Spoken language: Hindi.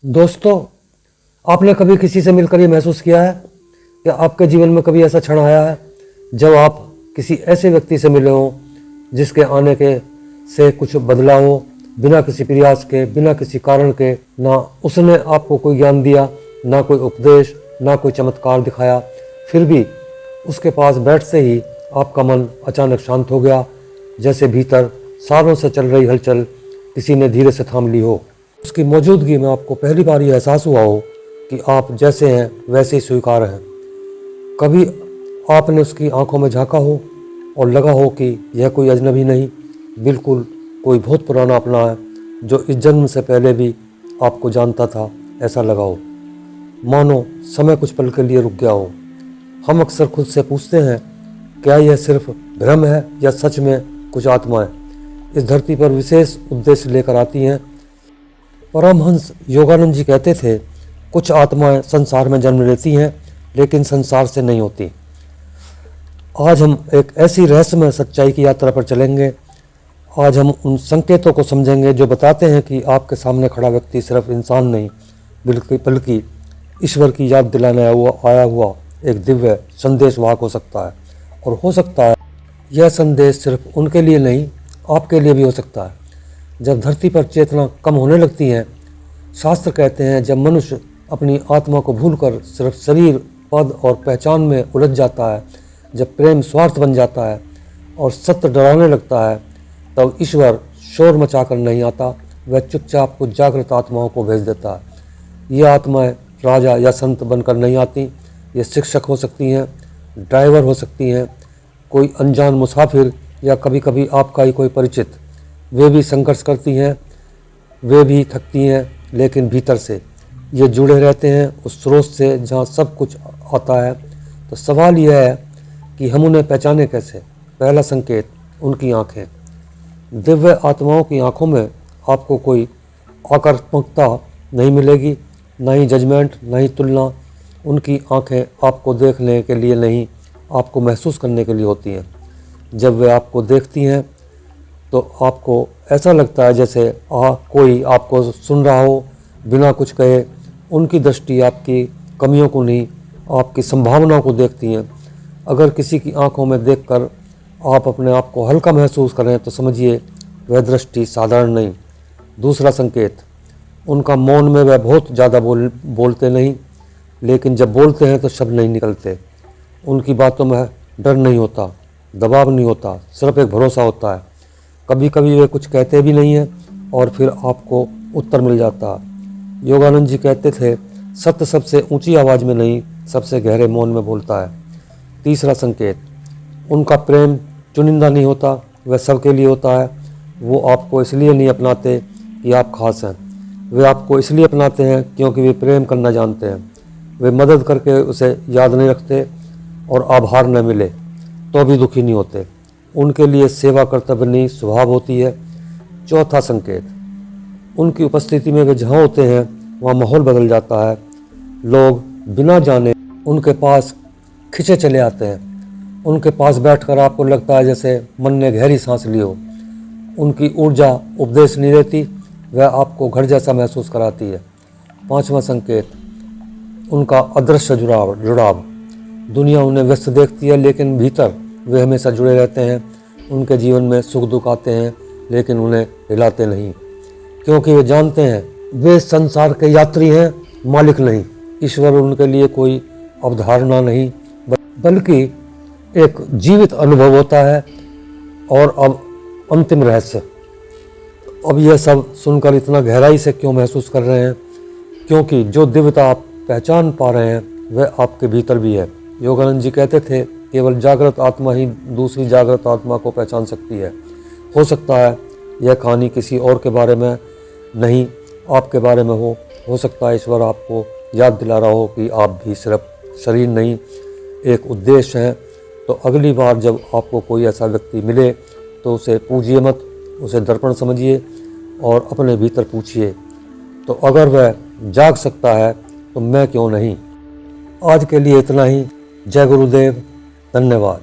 दोस्तों, आपने कभी किसी से मिलकर ये महसूस किया है कि आपके जीवन में कभी ऐसा क्षण आया है जब आप किसी ऐसे व्यक्ति से मिले हों जिसके आने के से कुछ बदला हो, बिना किसी प्रयास के, बिना किसी कारण के। ना उसने आपको कोई ज्ञान दिया, ना कोई उपदेश, ना कोई चमत्कार दिखाया, फिर भी उसके पास बैठते ही आपका मन अचानक शांत हो गया, जैसे भीतर सालों से चल रही हलचल किसी ने धीरे से थाम ली हो। उसकी मौजूदगी में आपको पहली बार यह एहसास हुआ हो कि आप जैसे हैं वैसे ही स्वीकार हैं। कभी आपने उसकी आंखों में झांका हो और लगा हो कि यह कोई अजनबी नहीं, बिल्कुल कोई बहुत पुराना अपना है जो इस जन्म से पहले भी आपको जानता था, ऐसा लगा हो। मानो समय कुछ पल के लिए रुक गया हो। हम अक्सर खुद से पूछते हैं, क्या यह सिर्फ भ्रम है या सच में कुछ आत्माएं इस धरती पर विशेष उद्देश्य लेकर आती हैं। परमहंस योगानंद जी कहते थे, कुछ आत्माएं संसार में जन्म लेती हैं लेकिन संसार से नहीं होती। आज हम एक ऐसी रहस्यमय सच्चाई की यात्रा पर चलेंगे। आज हम उन संकेतों को समझेंगे जो बताते हैं कि आपके सामने खड़ा व्यक्ति सिर्फ इंसान नहीं बल्कि ईश्वर की याद दिलाने आया हुआ एक दिव्य संदेशवाहक हो सकता है। और हो सकता है यह संदेश सिर्फ उनके लिए नहीं, आपके लिए भी हो सकता है। जब धरती पर चेतना कम होने लगती है, शास्त्र कहते हैं जब मनुष्य अपनी आत्मा को भूलकर सिर्फ शरीर, पद और पहचान में उलझ जाता है, जब प्रेम स्वार्थ बन जाता है और सत्य डराने लगता है, तब ईश्वर शोर मचाकर नहीं आता, वह चुपचाप कुछ जागृत आत्माओं को भेज देता है। ये आत्माएं राजा या संत बनकर नहीं आती। ये शिक्षक हो सकती हैं, ड्राइवर हो सकती हैं, कोई अनजान मुसाफिर या कभी कभी आपका ही कोई परिचित। वे भी संघर्ष करती हैं, वे भी थकती हैं, लेकिन भीतर से ये जुड़े रहते हैं उस स्रोत से जहाँ सब कुछ आता है। तो सवाल यह है कि हम उन्हें पहचाने कैसे। पहला संकेत, उनकी आँखें। दिव्य आत्माओं की आँखों में आपको कोई आक्रामकता नहीं मिलेगी, ना ही जजमेंट, ना ही तुलना। उनकी आँखें आपको देखने के लिए नहीं, आपको महसूस करने के लिए होती हैं। जब वे आपको देखती हैं तो आपको ऐसा लगता है जैसे कोई आपको सुन रहा हो बिना कुछ कहे। उनकी दृष्टि आपकी कमियों को नहीं, आपकी संभावनाओं को देखती हैं। अगर किसी की आंखों में देखकर आप अपने आप को हल्का महसूस करें तो समझिए वह दृष्टि साधारण नहीं। दूसरा संकेत, उनका मौन में वह बहुत ज़्यादा बोलते नहीं, लेकिन जब बोलते हैं तो शब्द नहीं निकलते। उनकी बातों में डर नहीं होता, दबाव नहीं होता, सिर्फ एक भरोसा होता है। कभी कभी वे कुछ कहते भी नहीं हैं और फिर आपको उत्तर मिल जाता है। योगानंद जी कहते थे, सत्य सबसे ऊंची आवाज़ में नहीं, सबसे गहरे मौन में बोलता है। तीसरा संकेत, उनका प्रेम चुनिंदा नहीं होता, वह सबके लिए होता है। वो आपको इसलिए नहीं अपनाते कि आप खास हैं, वे आपको इसलिए अपनाते हैं क्योंकि वे प्रेम करना जानते हैं। वे मदद करके उसे याद नहीं रखते और आभार न मिले तो भी दुखी नहीं होते। उनके लिए सेवा कर्तव्य नहीं, स्वभाव होती है। चौथा संकेत, उनकी उपस्थिति में वे जहाँ होते हैं वहाँ माहौल बदल जाता है। लोग बिना जाने उनके पास खिंचे चले आते हैं। उनके पास बैठकर आपको लगता है जैसे मन ने गहरी सांस ली हो। उनकी ऊर्जा उपदेश नहीं देती, वह आपको घर जैसा महसूस कराती है। पांचवा संकेत, उनका अदृश्य जुड़ाव। दुनिया उन्हें व्यस्त देखती है लेकिन भीतर वे हमेशा जुड़े रहते हैं। उनके जीवन में सुख दुख आते हैं लेकिन उन्हें हिलाते नहीं, क्योंकि वे जानते हैं वे संसार के यात्री हैं, मालिक नहीं। ईश्वर उनके लिए कोई अवधारणा नहीं बल्कि एक जीवित अनुभव होता है। और अब अंतिम रहस्य। अब यह सब सुनकर इतना गहराई से क्यों महसूस कर रहे हैं? क्योंकि जो दिव्यता आप पहचान पा रहे हैं वह आपके भीतर भी है। योगानंद जी कहते थे, केवल जागृत आत्मा ही दूसरी जागृत आत्मा को पहचान सकती है। हो सकता है यह कहानी किसी और के बारे में नहीं, आपके बारे में हो सकता है ईश्वर आपको याद दिला रहा हो कि आप भी सिर्फ शरीर नहीं, एक उद्देश्य है। तो अगली बार जब आपको कोई ऐसा व्यक्ति मिले तो उसे पूजिए मत, उसे दर्पण समझिए और अपने भीतर पूछिए, तो अगर वह जाग सकता है तो मैं क्यों नहीं। आज के लिए इतना ही। जय गुरुदेव, धन्यवाद।